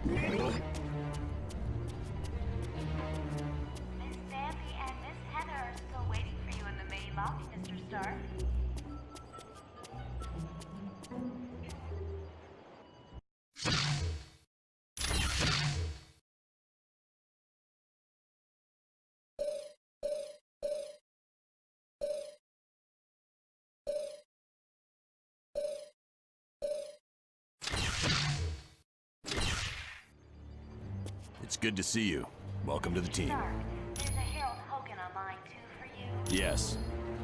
Bambi and Miss Heather are still waiting for you in the main lobby, Mr. Stark. It's good to see you. Welcome to the team. Stark, there's a Harold Hogan online too for you. Yes.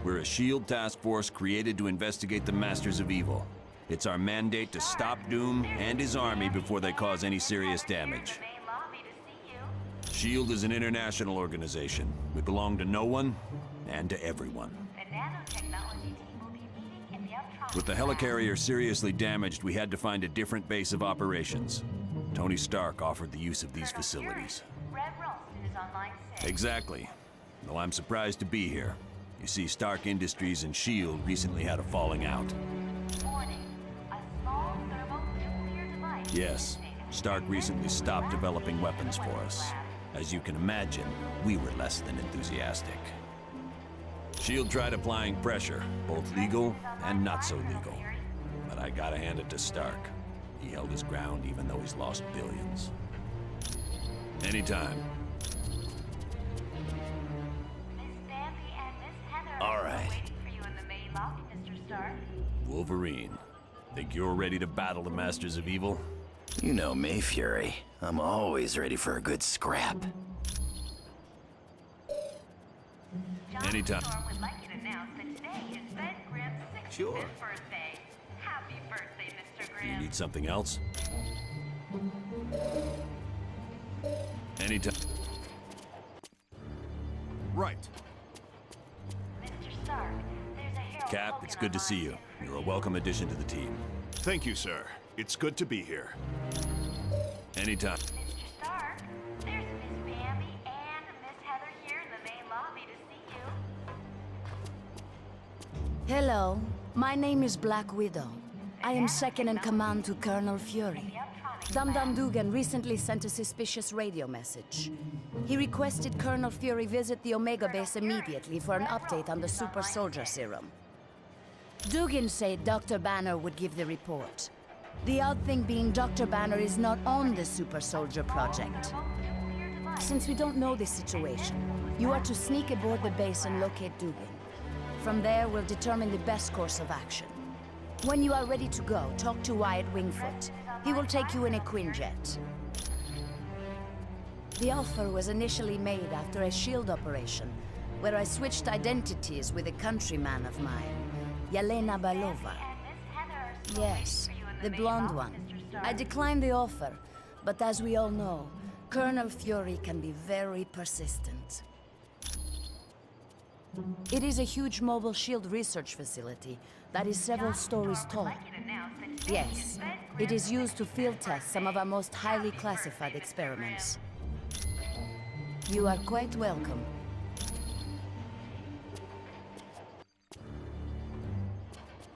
We're a SHIELD task force created to investigate the Masters of Evil. It's our mandate to stop Doom and his army before they cause any serious damage. Main lobby to see you. SHIELD is an international organization. We belong to no one and to everyone. The nanotechnology team will be meeting in the Uptron. With the helicarrier seriously damaged, we had to find a different base of operations. Tony Stark offered the use of these facilities. Red Ralston is on line 6. Exactly. Though I'm surprised to be here. You see, Stark Industries and SHIELD recently had a falling out. Warning, a small thermonuclear device. Yes, Stark recently stopped developing weapons for us. As you can imagine, we were less than enthusiastic. SHIELD tried applying pressure, both legal and not so legal. But I gotta hand it to Stark. He held his ground even though he's lost billions. Anytime. Miss Bambi and Miss Heather All are right. still waiting for you in the main lobby, Mr. Stark. Wolverine. Think you're ready to battle the Masters of Evil? You know me, Fury. I'm always ready for a good scrap. John Anytime. Storm would like you to announce that today is Ben Grimm's 65th Sure. birthday. Happy birthday, Mr. You Grimm. need something else? Anytime. Right. Mr. Stark, there's a Harold Cap, Hogan it's good to on see line you. 2 for You're a welcome addition to the team. Thank you, sir. It's good to be here. Anytime. Mr. Stark, there's Miss Bambi and Miss Heather here in the main lobby to see you. Hello, my name is Black Widow. I am second in command to Colonel Fury. Dum Dum Dugan recently sent a suspicious radio message. He requested Colonel Fury visit the Omega base immediately for an update on the super soldier serum. Dugan said Dr. Banner would give the report. The odd thing being Dr. Banner is not on the super soldier project. Since we don't know the situation, you are to sneak aboard the base and locate Dugan. From there, we'll determine the best course of action. When you are ready to go, talk to Wyatt Wingfoot. He will take you in a Quinjet. The offer was initially made after a SHIELD operation, where I switched identities with a countryman of mine, Yelena Balova. Yes, the blonde one. I declined the offer, but as we all know, Colonel Fury can be very persistent. It is a huge mobile SHIELD research facility that is several stories tall. Yes, it is used to field test some of our most highly classified experiments. You are quite welcome.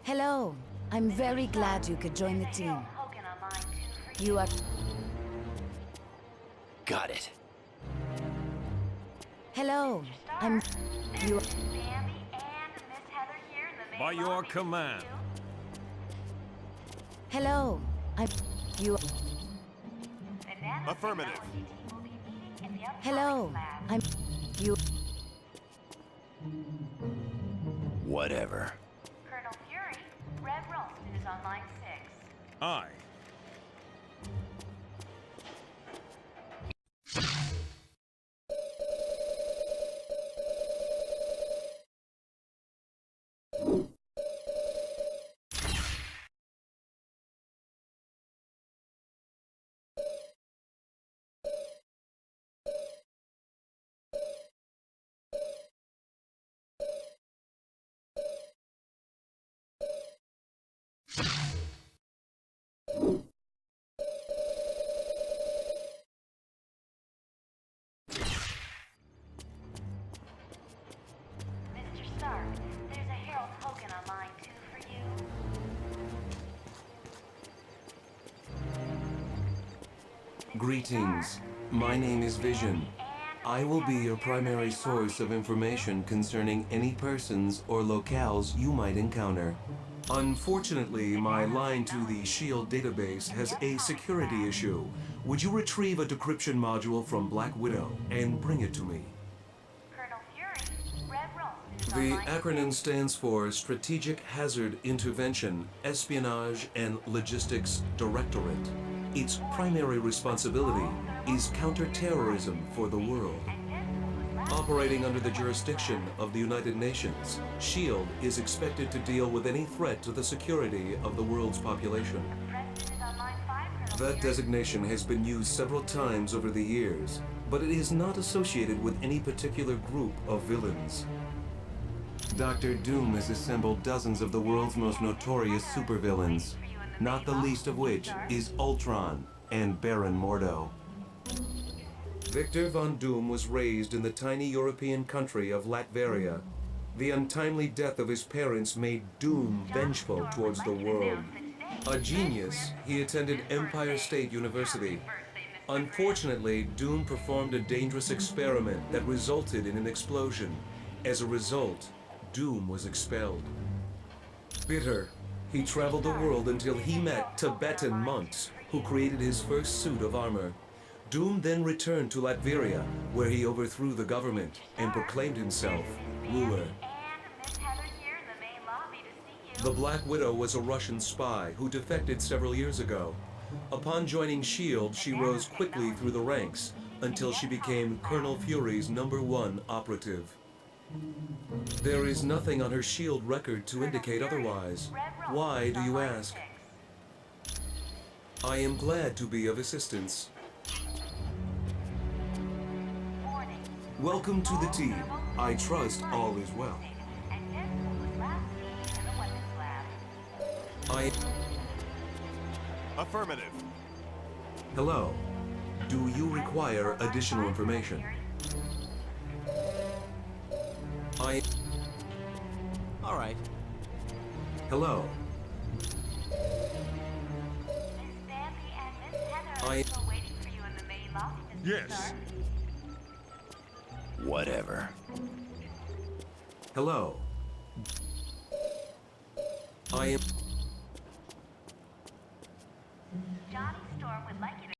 Hello, I'm very glad you could join the team. Hogan on line 2 for you. You are... Got it. Hello, I'm... You... Bambi and Miss Heather here in the main By your lobby to see command. you. Hello, I'm... You... The nanotechnology Affirmative. team will be meeting in the Uptron Hello, lab. I'm... You... Whatever. Colonel Fury, Red Ralston is on line 6. Aye. Mr. Stark, there's a Harold Hogan on line 2 for you. Greetings. My name is Vision. I will be your primary source of information concerning any persons or locales you might encounter. Unfortunately, my line to the SHIELD database has a security issue. Would you retrieve a decryption module from Black Widow and bring it to me? Colonel Fury, Red Roll. The acronym stands for Strategic Hazard Intervention, Espionage, and Logistics Directorate. Its primary responsibility is counterterrorism for the world. Operating under the jurisdiction of the United Nations, SHIELD is expected to deal with any threat to the security of the world's population. That designation has been used several times over the years, but it is not associated with any particular group of villains. Dr. Doom has assembled dozens of the world's most notorious supervillains, not the least of which is Ultron and Baron Mordo. Victor Von Doom was raised in the tiny European country of Latveria. The untimely death of his parents made Doom vengeful towards the world. A genius, he attended Empire State University. Unfortunately, Doom performed a dangerous experiment that resulted in an explosion. As a result, Doom was expelled. Bitter, he traveled the world until he met Tibetan monks who created his first suit of armor. Doom then returned to Latveria, where he overthrew the government and proclaimed himself ruler. And Miss Heather here in the main lobby to see you. The Black Widow was a Russian spy who defected several years ago. Upon joining SHIELD, she rose quickly through the ranks until she became Colonel Fury's #1 operative. There is nothing on her SHIELD record to indicate otherwise. Why, do you ask? I am glad to be of assistance. Welcome to the team. I trust all is well. And this was last seen in the weapons lab. Affirmative. Hello. Do you require additional information? All right. Hello. Miss Bambi and Miss Heather are still waiting for you in the main lobby to see you, Yes. sir. Whatever. Hello. I am... Johnny Storm would like you to...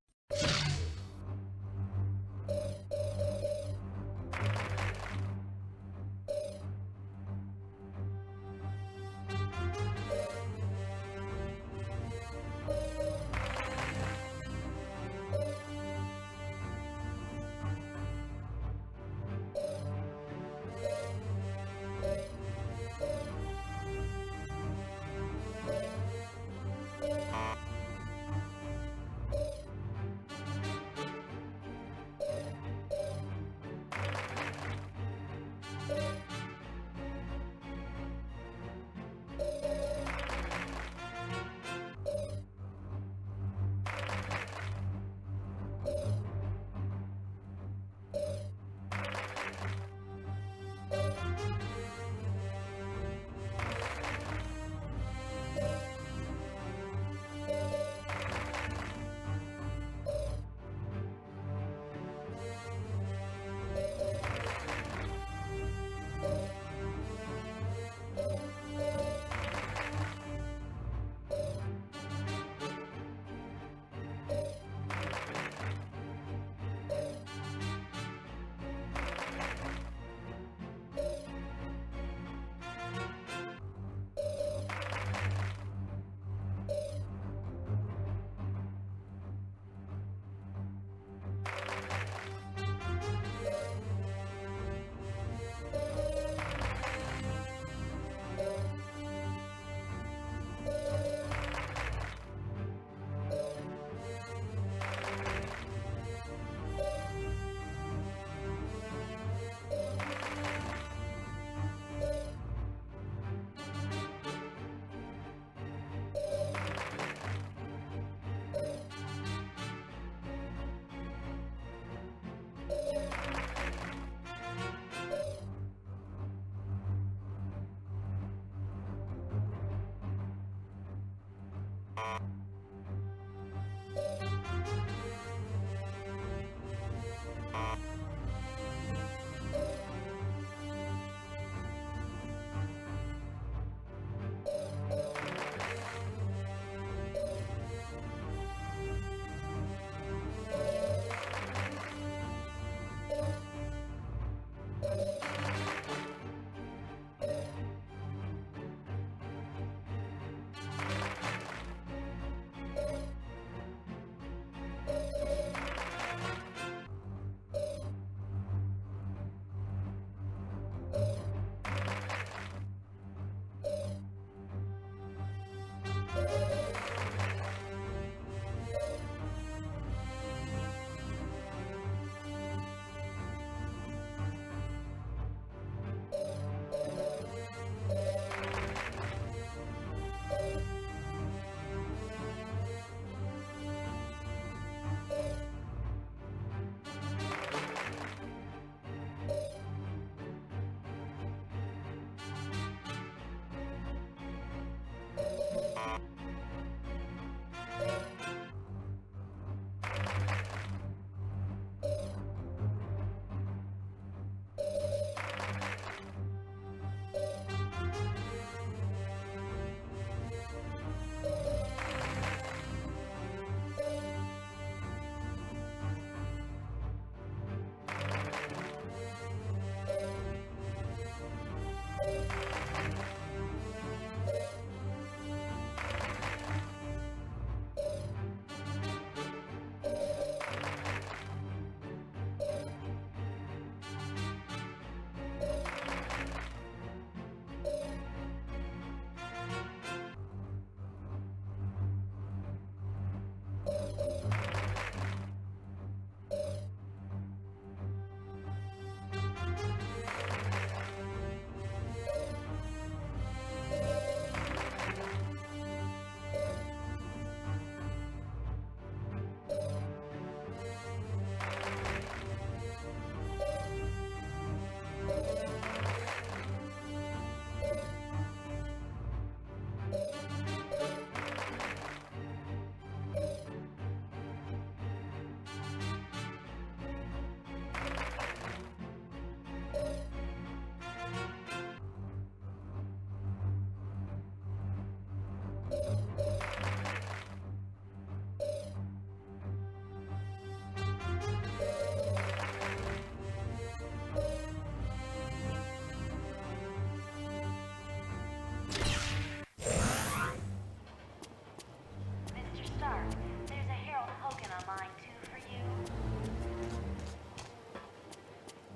Mr. Stark, there's a Harold Hogan online too for you.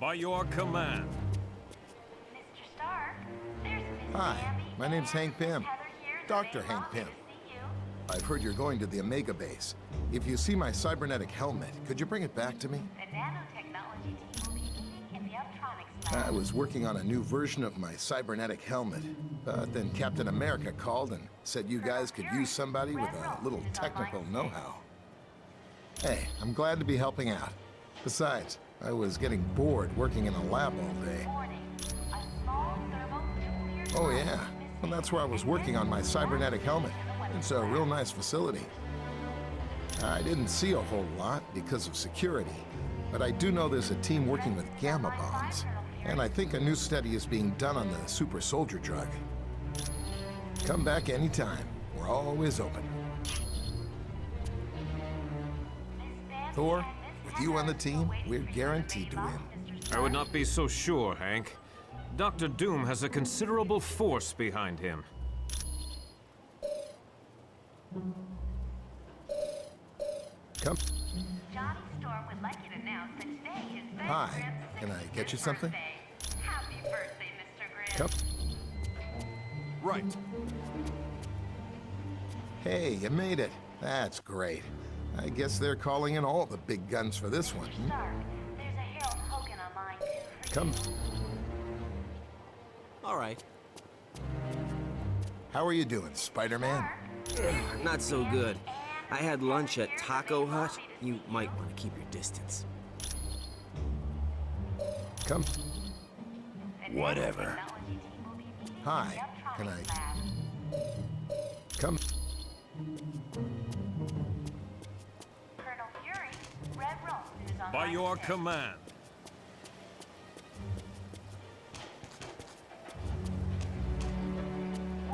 By your command. Mr. Stark, there's Miss Hi, Bambi my name's and Hank Miss Pym. Heather here in the Dr. main Hank lobby Pym. to see you. I've heard you're going to the Omega base. If you see my cybernetic helmet, could you bring it back to me? The nanotechnology team will be meeting in the Uptronics lab. I was working on a new version of my cybernetic helmet, but then Captain America called and said you guys could use somebody with a little technical know-how. Hey, I'm glad to be helping out. Besides, I was getting bored working in a lab all day. Warning, a small thermonuclear Oh device yeah, is well missing, that's where I was and working this on my is cybernetic helmet. in the weapons It's a lab. real nice facility. I didn't see a whole lot because of security, but I do know there's a team working with gamma bombs, and I think a new study is being done on the super soldier drug. Come back anytime. We're always open. Thor, with you on the team, we're guaranteed to win. I would not be so sure, Hank. Dr. Doom has a considerable force behind him. Come. Johnny Storm would like you to announce that today is Ben Hi, Grimm's can I 60th get you something? birthday. Happy birthday, Mr. Grimm. Come. Right. Hey, you made it. That's great. I guess they're calling in all the big guns for this one. Hmm? Stark, there's a Harold Hogan online too for Come. All right. How are you doing, Spider-Man? Not so good. I had lunch at Taco Hut. You might want to keep your distance. Come. The Whatever. nanotechnology team will be meeting in Hi, the can Uptronics lab. Come. Colonel Fury, Red Rome is on By line your 6. command.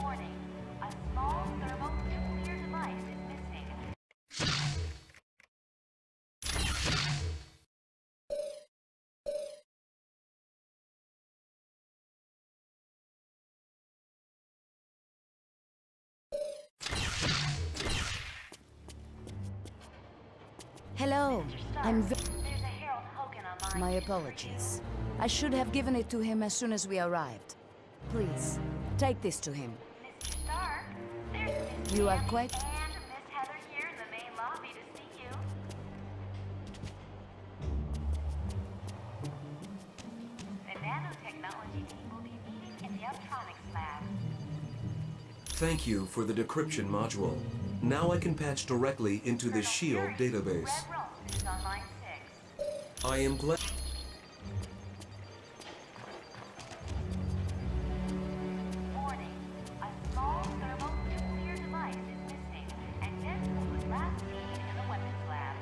Warning, a small thermonuclear device is missing. Hello. I'm There's a Harold Hogan online. My apologies. I should have given it to him as soon as we arrived. Please, take this to him. Mr. Stark, there's Miss You are Bambi quite- and Miss Heather here in the main lobby to see you. The nanotechnology team will be meeting in the Uptronics lab. Thank you for the decryption module. Now I can patch directly into the SHIELD database. Red Rome is on line 6. I am glad. Warning, a small thermonuclear device is missing, and Deadpool was last seen in the weapons lab.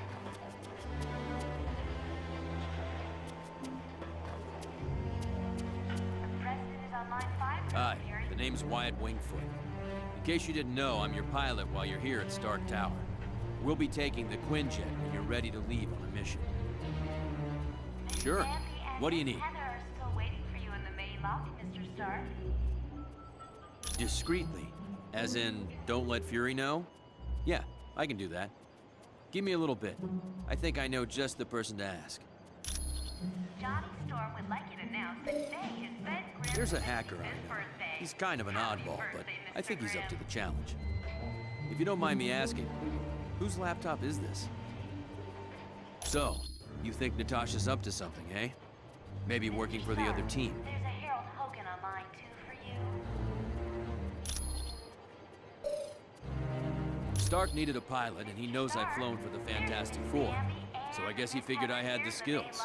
The President is on line 5. Hi, the name's Wyatt Wingfoot. In case you didn't know, I'm your pilot while you're here at Stark Tower. We'll be taking the Quinjet when you're ready to leave on a mission. Sure. What do you need? Heather are still waiting for you in the main lobby, Mr. Stark. Discreetly. As in, don't let Fury know? Yeah, I can do that. Give me a little bit. I think I know just the person to ask. Johnny Storm would like you to announce that today is Ben Grimm's There's a hacker 65th I know. birthday. He's kind of an Happy oddball, but birthday, I Mr. think he's up to Grimm. the challenge. If you don't mind me asking, Whose laptop is this? So, you think Natasha's up to something, eh? Maybe working for the other team. There's a Harold Hogan online too for you. Stark needed a pilot, and he knows I've flown for the Fantastic Four. So I guess he figured I had the skills.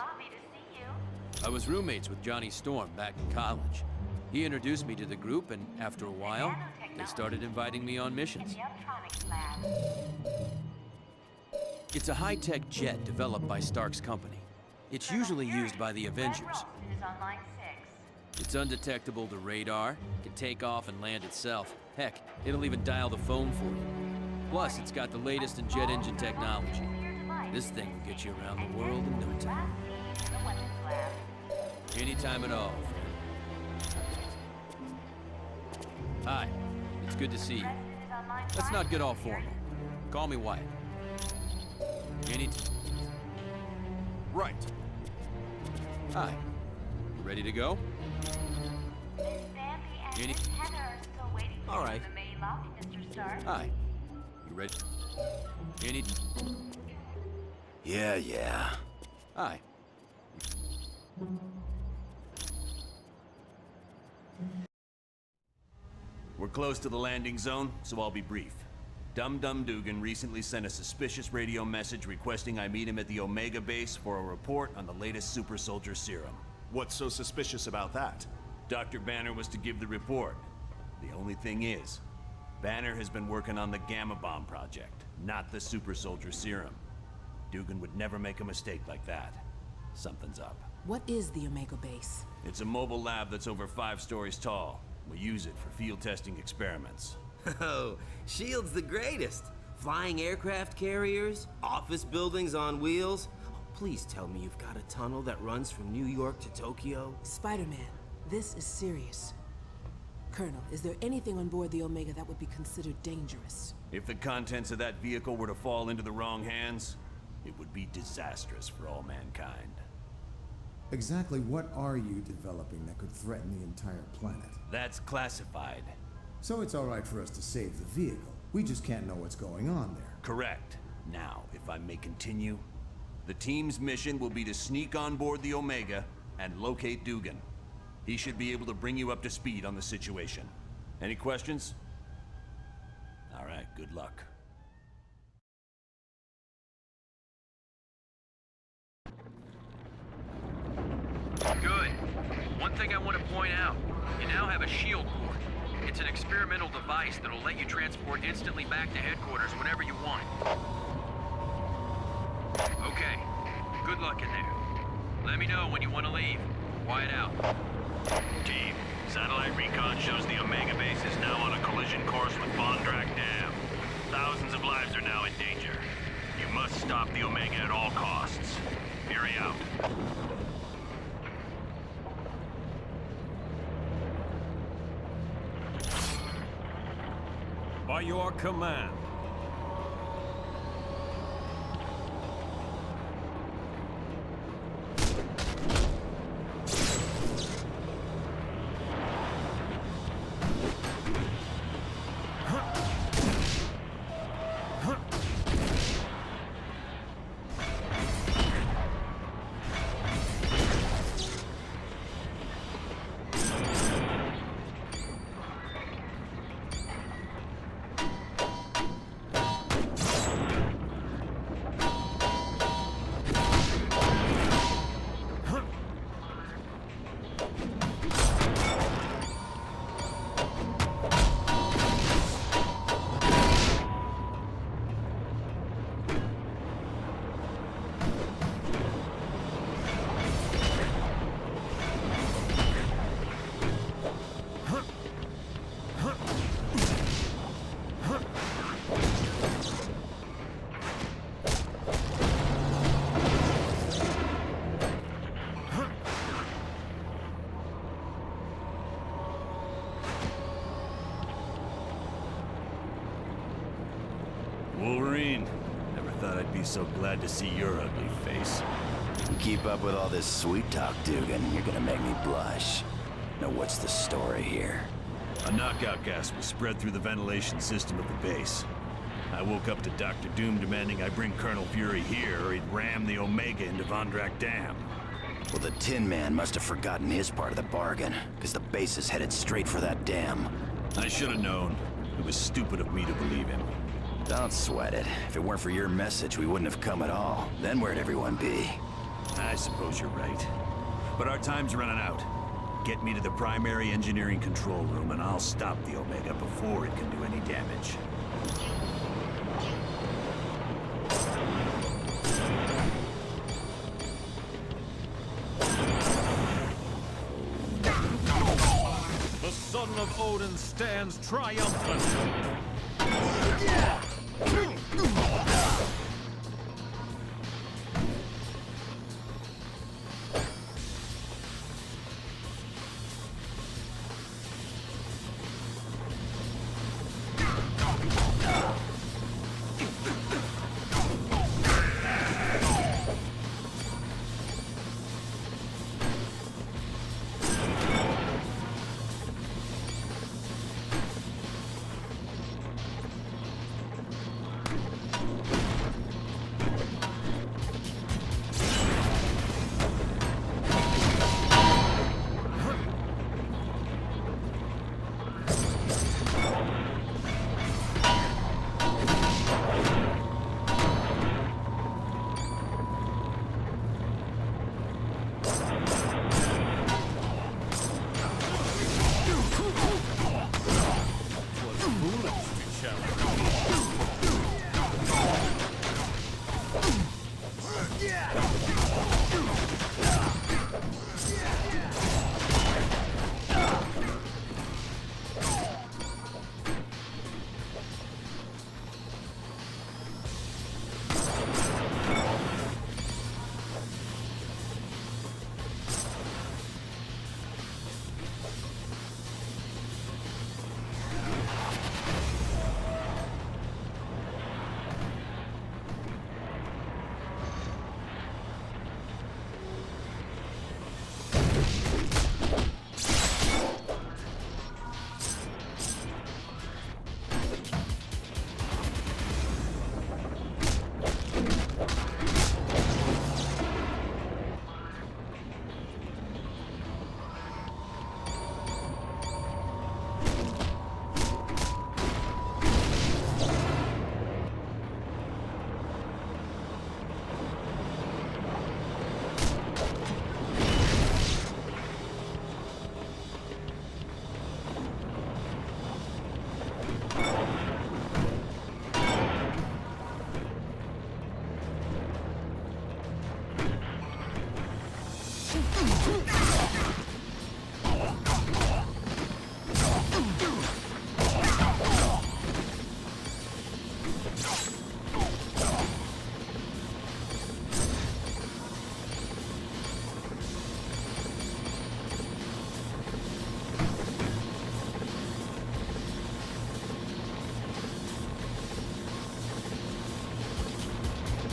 I was roommates with Johnny Storm back in college. He introduced me to the group, and after a while, they started inviting me on missions. It's a high-tech jet developed by Stark's company. It's usually used by the Avengers. It's undetectable to radar, can take off and land itself. Heck, it'll even dial the phone for you. Plus, it's got the latest in jet engine technology. This thing will get you around the world in no time. Anytime at all, friend. Hi, it's good to see you. Let's not get all formal. Call me Wyatt. Right. Hi. You ready to go? All right. Hi. You ready? Yeah. Hi. We're close to the landing zone, so I'll be brief. Dum Dum Dugan recently sent a suspicious radio message requesting I meet him at the Omega base for a report on the latest super soldier serum. What's so suspicious about that? Dr. Banner was to give the report. The only thing is, Banner has been working on the Gamma Bomb project, not the super soldier serum. Dugan would never make a mistake like that. Something's up. What is the Omega base? It's a mobile lab that's over 5 stories tall. We use it for field testing experiments. Oh, S.H.I.E.L.D.'s the greatest. Flying aircraft carriers, office buildings on wheels. Oh, please tell me you've got a tunnel that runs from New York to Tokyo. Spider-Man, this is serious. Colonel, is there anything on board the Omega that would be considered dangerous? If the contents of that vehicle were to fall into the wrong hands, it would be disastrous for all mankind. Exactly what are you developing that could threaten the entire planet? That's classified. So it's all right for us to save the vehicle. We just can't know what's going on there. Correct. Now, if I may continue, the team's mission will be to sneak on board the Omega and locate Dugan. He should be able to bring you up to speed on the situation. Any questions? All right, good luck. Good. One thing I want to point out, you now have a shield board. It's an experimental device that'll let you transport instantly back to headquarters whenever you want. Okay, good luck in there. Let me know when you want to leave. Wyatt out. Team, satellite recon shows the Omega base is now on a collision course with Bondrak Dam. Thousands of lives are now in danger. You must stop the Omega at all costs. Fury out. By your command. Wolverine, never thought I'd be so glad to see your ugly face. You keep up with all this sweet talk, Dugan, you're gonna make me blush. Now what's the story here? A knockout gas was spread through the ventilation system of the base. I woke up to Dr. Doom demanding I bring Colonel Fury here or he'd ram the Omega into Vondrak Dam. Well, the Tin Man must have forgotten his part of the bargain, because the base is headed straight for that dam. I should have known. It was stupid of me to believe him. Don't sweat it. If it weren't for your message, we wouldn't have come at all. Then where'd everyone be? I suppose you're right. But our time's running out. Get me to the primary engineering control room and I'll stop the Omega before it can do any damage. The son of Odin stands triumphant.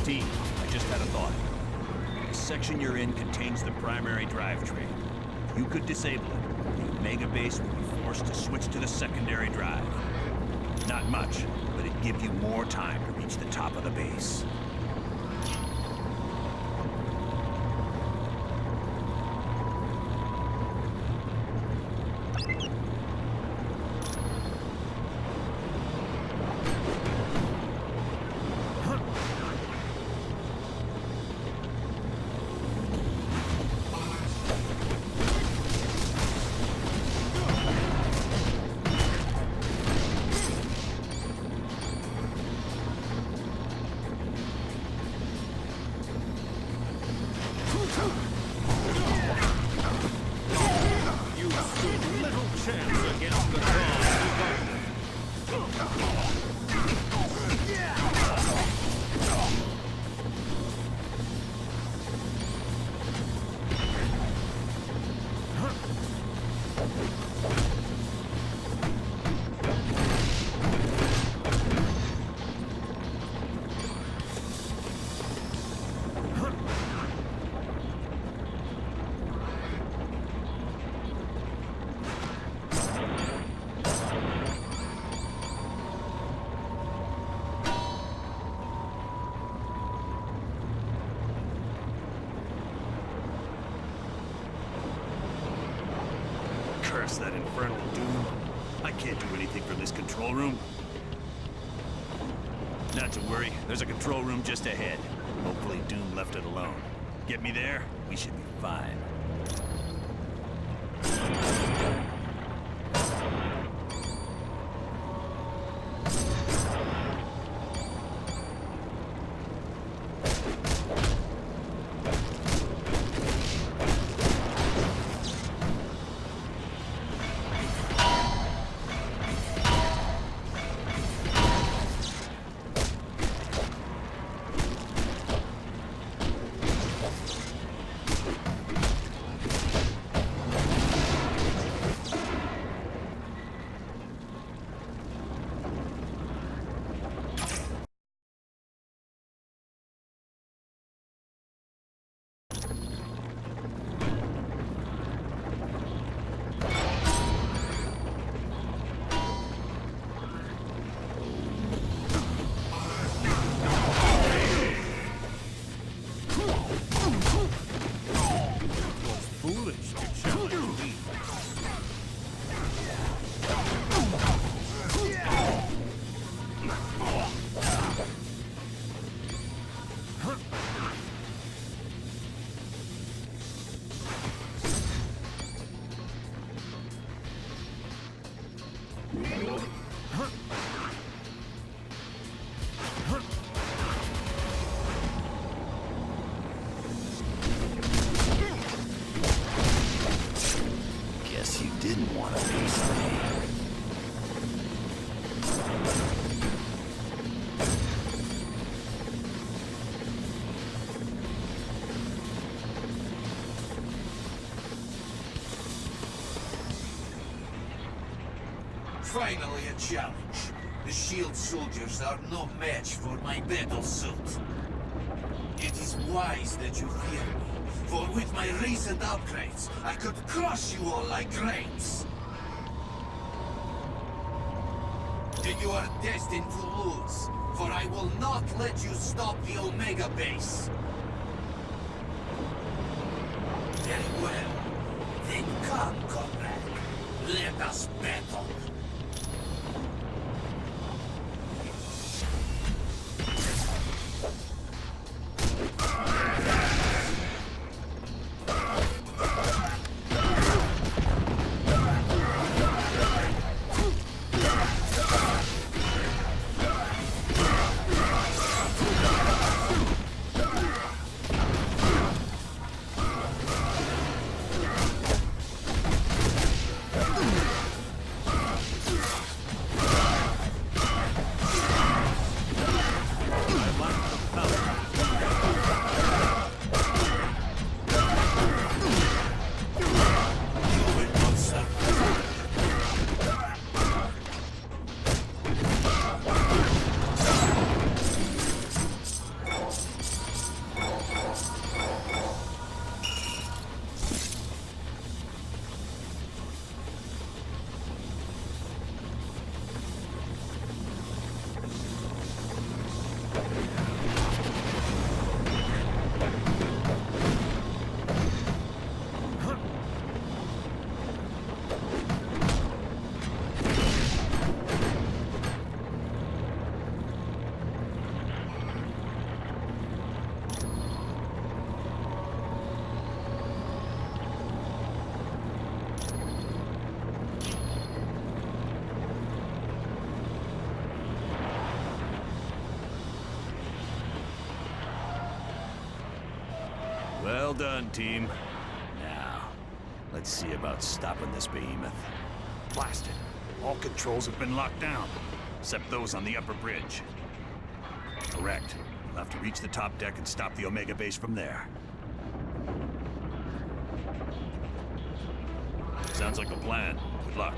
Team, I just had a thought. The section you're in contains the primary drivetrain. If you could disable it, the Omega base would be forced to switch to the secondary drive. Not much, but it'd give you more time to reach the top of the base. that infernal Doom? I can't do anything from this control room. Not to worry, there's a control room just ahead. Hopefully Doom left it alone. Get me there, we should be fine. Guess you didn't want a piece of me. Finally a challenge. The shield soldiers are no match for my battle suit. It is wise that you fear me, for with my recent upgrades, I could crush you all like grapes. You are destined to lose, for I will not let you stop the Omega base. Very well. Then come, comrade. Let us battle. Well done, team. Now, let's see about stopping this behemoth. Blast it. All controls have been locked down, except those on the upper bridge. Correct. We'll have to reach the top deck and stop the Omega base from there. Sounds like a plan. Good luck.